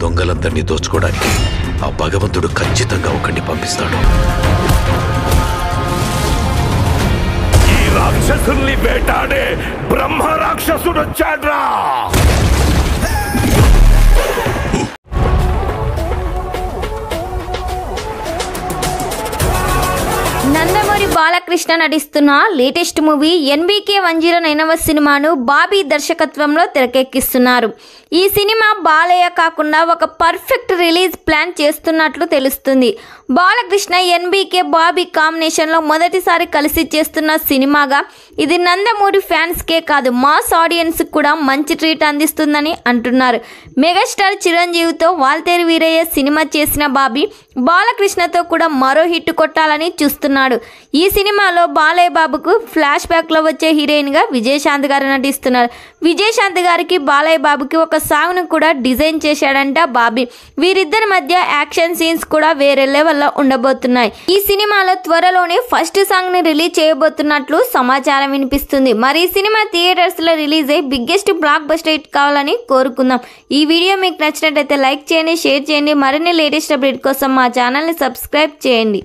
దొంగలందరినీ దోచుకోవడానికి ఆ భగవంతుడు ఖచ్చితంగా ఒకరిని పంపిస్తాడు. ఈ రాక్షసుల్ని వేటాడే బ్రహ్మ రాక్షసుడు వచ్చాడ్రా. నందమూరి బాలకృష్ణ నటిస్తున్న లేటెస్ట్ మూవీ ఎన్బీకే 109వ సినిమాను బాబీ దర్శకత్వంలో తెరకెక్కిస్తున్నారు. ఈ సినిమా బాలయ్య కాకుండా ఒక పర్ఫెక్ట్ రిలీజ్ ప్లాన్ చేస్తున్నట్లు తెలుస్తుంది. బాలకృష్ణ ఎన్బీకే బాబీ కాంబినేషన్లో మొదటిసారి కలిసి చేస్తున్న సినిమాగా ఇది నందమూరి ఫ్యాన్స్కే కాదు మాస్ ఆడియన్స్ కూడా మంచి ట్రీట్ అందిస్తుందని అంటున్నారు. మెగాస్టార్ చిరంజీవితో వాల్తేరు వీరయ్య సినిమా చేసిన బాబీ బాలకృష్ణతో కూడా మరో హిట్ కొట్టాలని చూస్తున్నాడు. ఈ సినిమాలో బాలయ్య బాబుకు ఫ్లాష్ బ్యాక్లో వచ్చే హీరోయిన్గా విజయశాంతి గారు నటిస్తున్నారు. విజయశాంతి గారికి బాలయ్య బాబుకి ఒక సాంగ్ను కూడా డిజైన్ చేశాడంట బాబీ. వీరిద్దరి మధ్య యాక్షన్ సీన్స్ కూడా వేరే లెవెల్లో ఉండబోతున్నాయి. ఈ సినిమాలో త్వరలోనే ఫస్ట్ సాంగ్ ని రిలీజ్ చేయబోతున్నట్లు సమాచారం వినిపిస్తుంది. మరి ఈ సినిమా థియేటర్స్ లో రిలీజ్ అయ్యి బిగ్గెస్ట్ బ్లాక్ బస్టర్ హిట్ కావాలని కోరుకుందాం. ఈ వీడియో మీకు నచ్చినట్లయితే లైక్ చేయండి, షేర్ చేయండి. మరిన్ని లేటెస్ట్ అప్డేట్ కోసం మా ఛానల్ ని సబ్స్క్రైబ్ చేయండి.